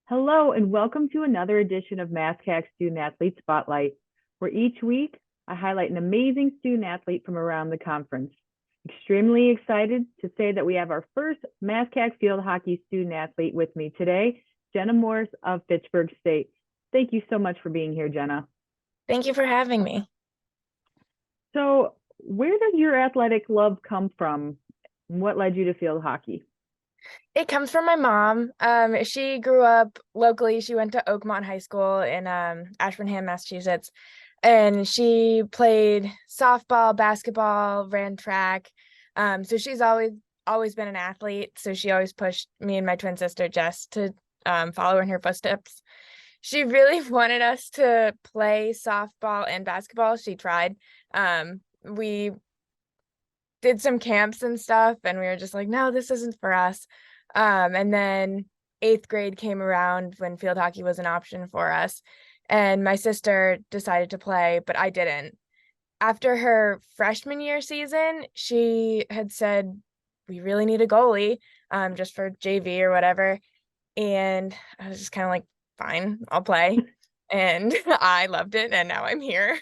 Hello, and welcome to another edition of MassCAC Student Athlete Spotlight, where each week I highlight an amazing student athlete from around the conference. Extremely excited to say that we have our first MassCAC field hockey student athlete with me today, Jenna Morse of Pittsburgh State. Thank you so much for being here, Jenna. Thank you for having me. So, where does your athletic love come from? What led you to field hockey? It comes from my mom. She grew up locally. She went to Oakmont High School in Ashburnham, Massachusetts, and she played softball, basketball, ran track. So she's always been an athlete. So she always pushed me and my twin sister Jess to follow in her footsteps. She really wanted us to play softball and basketball. She tried. We did some camps and stuff, and we were just like, no, this isn't for us. And then eighth grade came around when field hockey was an option for us. And my sister decided to play, but I didn't. After her freshman year season, she had said, we really need a goalie, just for JV or whatever. And I was just kind of like, fine, I'll play. And I loved it, and now I'm here.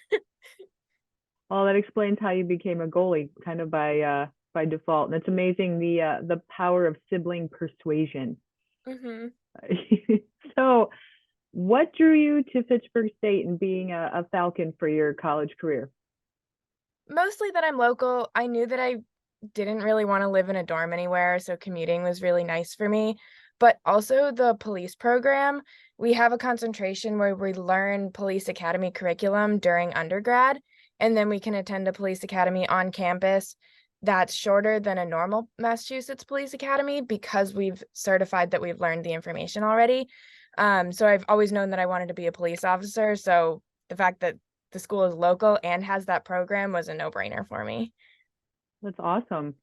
Well, that explains how you became a goalie, kind of by default. And it's amazing the power of sibling persuasion. hmm So, what drew you to Pittsburgh State and being a Falcon for your college career? Mostly that I'm local. I knew that I didn't really want to live in a dorm anywhere, so commuting was really nice for me. But also the police program, we have a concentration where we learn police academy curriculum during undergrad, and then we can attend a police academy on campus that's shorter than a normal Massachusetts police academy because we've certified that we've learned the information already. So I've always known that I wanted to be a police officer. So the fact that the school is local and has that program was a no-brainer for me. That's awesome.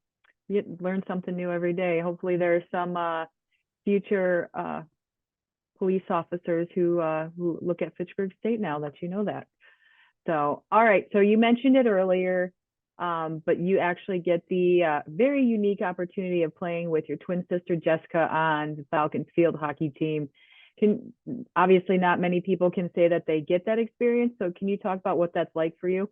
You learn something new every day. Hopefully, there's some future police officers who look at Pittsburgh State now that you know that. So, all right. So you mentioned it earlier, but you actually get the very unique opportunity of playing with your twin sister Jessica on the Falcons field hockey team. Can Obviously not many people can say that they get that experience. So can you talk about what that's like for you?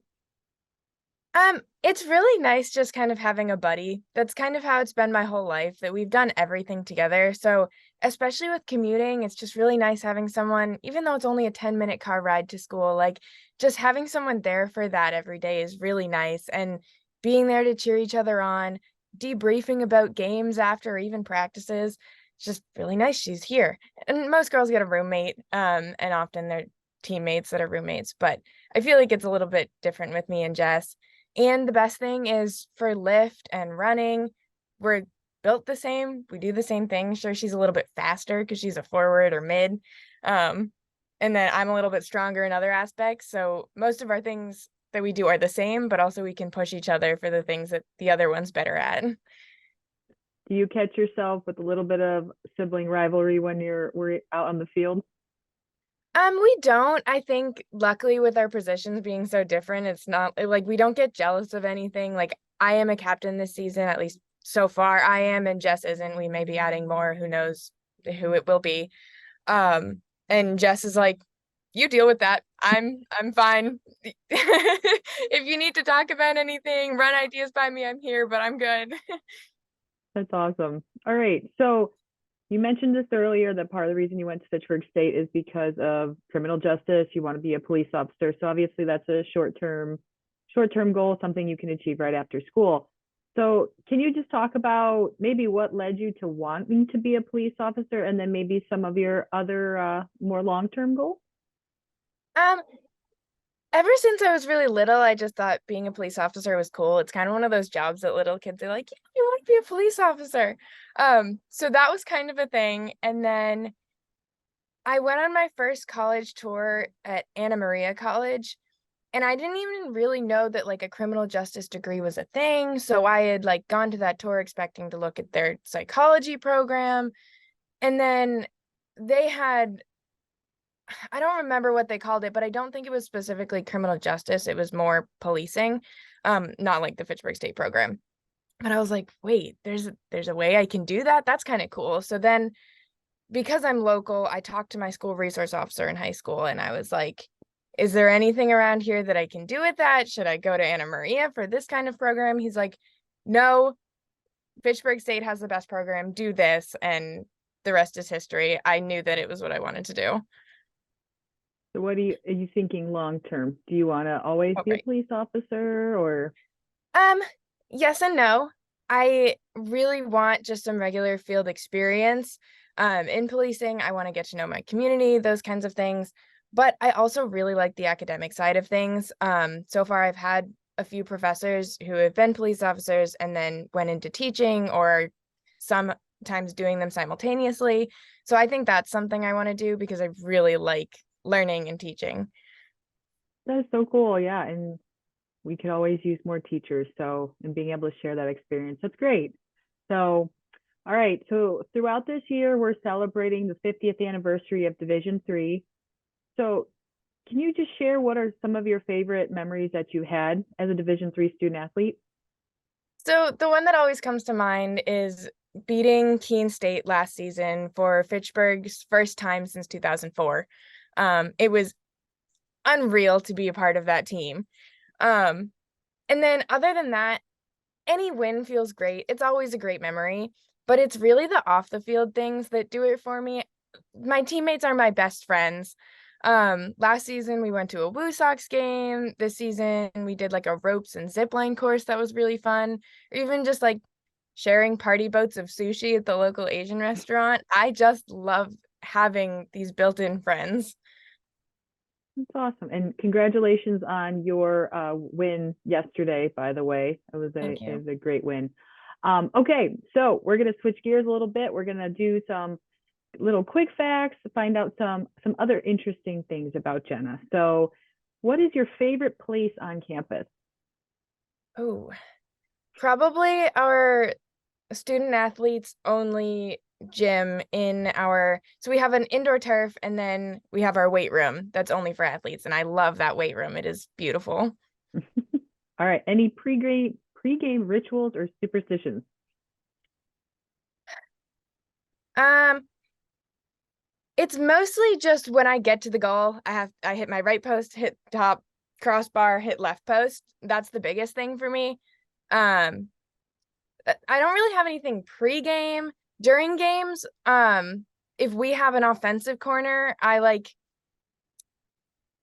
It's really nice just kind of having a buddy. That's kind of how it's been my whole life, that we've done everything together. So, especially with commuting, it's just really nice having someone, even though it's only a 10-minute car ride to school, like just having someone there for that every day is really nice. And being there to cheer each other on, debriefing about games after even practices, it's just really nice. She's here. And most girls get a roommate, and often they're teammates that are roommates, but I feel like it's a little bit different with me and Jess. And the best thing is for lift and running, we're built the same. We do the same thing. Sure, she's a little bit faster because she's a forward or mid. Um, and then I'm a little bit stronger in other aspects. So most of our things that we do are the same, but also we can push each other for the things that the other one's better at. Do you catch yourself with a little bit of sibling rivalry when we're out on the field? We don't. I think luckily with our positions being so different, it's not like we don't get jealous of anything. Like I am a captain this season, at least so far I am, and Jess isn't. We may be adding more. Who knows who it will be. And Jess is like, you deal with that. I'm fine. If you need to talk about anything, run ideas by me, I'm here, but I'm good. That's awesome. All right. So you mentioned this earlier that part of the reason you went to Pittsburgh State is because of criminal justice. You want to be a police officer. So obviously that's a short term goal, something you can achieve right after school. So can you just talk about maybe what led you to wanting to be a police officer and then maybe some of your other more long-term goals? Um, Ever since I was really little, I just thought being a police officer was cool. It's kind of one of those jobs that little kids are like, yeah, you want to be a police officer. So that was kind of a thing. And then I went on my first college tour at Anna Maria College, and I didn't even really know that like a criminal justice degree was a thing. So I had like gone to that tour expecting to look at their psychology program. And then they had, I don't remember what they called it, but I don't think it was specifically criminal justice. It was more policing, not like the Pittsburgh State program. But I was like, wait, there's a way I can do that. That's kind of cool. So then because I'm local, I talked to my school resource officer in high school and I was like, is there anything around here that I can do with that? Should I go to Anna Maria for this kind of program? He's like, no, Pittsburgh State has the best program. Do this. And the rest is history. I knew that it was what I wanted to do. So what are you thinking long term? Do you want to always Oh, be a great. police officer or? Um, yes and no. I really want just some regular field experience. In policing, I want to get to know my community, those kinds of things. But I also really like the academic side of things. So far I've had a few professors who have been police officers and then went into teaching or sometimes doing them simultaneously. So I think that's something I want to do because I really like learning and teaching. That is so cool. Yeah. And we could always use more teachers. So, and being able to share that experience, that's great. So, all right. So throughout this year, we're celebrating the 50th anniversary of Division III. So can you just share what are some of your favorite memories that you had as a Division III student athlete? So the one that always comes to mind is beating Keene State last season for Fitchburg's first time since 2004. It was unreal to be a part of that team. Um, and then other than that, any win feels great. It's always a great memory, but it's really the off the field things that do it for me. My teammates are my best friends. Last season we went to a Woo Sox game. This season we did like a ropes and zip line course that was really fun. Or even just like sharing party boats of sushi at the local Asian restaurant. I just love having these built-in friends. That's awesome. And congratulations on your win yesterday, by the way. Thank It you. was a great win. Okay, so we're going to switch gears a little bit. We're going to do some little quick facts to find out some other interesting things about Jenna. So, what is your favorite place on campus? Oh, probably our student athletes only gym in our, so we have an indoor turf and then we have our weight room that's only for athletes, and I love that weight room. It is beautiful. All right, any pregame rituals or superstitions? um it's mostly just when I get to the goal, I hit my right post, hit top crossbar, hit left post. That's the biggest thing for me. um I don't really have anything pre-game. During games, if we have an offensive corner, I like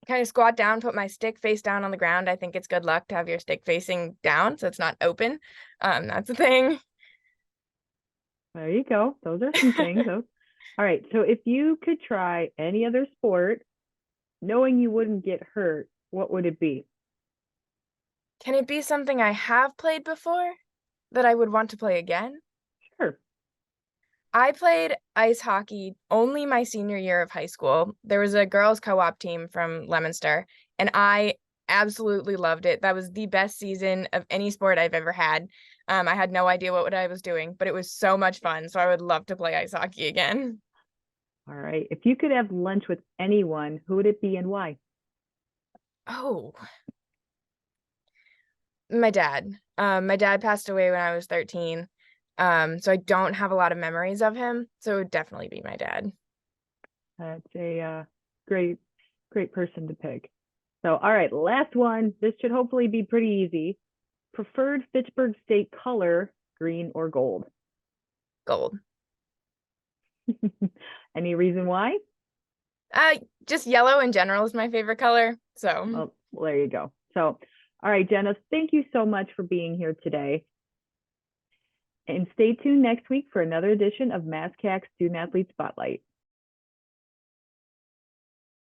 kind of squat down, put my stick face down on the ground. I think it's good luck to have your stick facing down so it's not open. That's a thing. There you go. Those are some things. All right, so if you could try any other sport, knowing you wouldn't get hurt, what would it be? Can it be something I have played before that I would want to play again? Sure. I played ice hockey only my senior year of high school. There was a girls' co-op team from Leominster, and I absolutely loved it. That was the best season of any sport I've ever had. I had no idea what I was doing, but it was so much fun. So I would love to play ice hockey again. All right. If you could have lunch with anyone, who would it be and why? Oh, my dad. My dad passed away when I was 13. So I don't have a lot of memories of him. So it would definitely be my dad. That's a great, great person to pick. So, all right, last one. This should hopefully be pretty easy. Preferred Pittsburgh State color, green or gold? Gold. Any reason why? Uh, just yellow in general is my favorite color. So Well, there you go. So, all right, Jenna, thank you so much for being here today. And stay tuned next week for another edition of MassCAC Student Athlete Spotlight.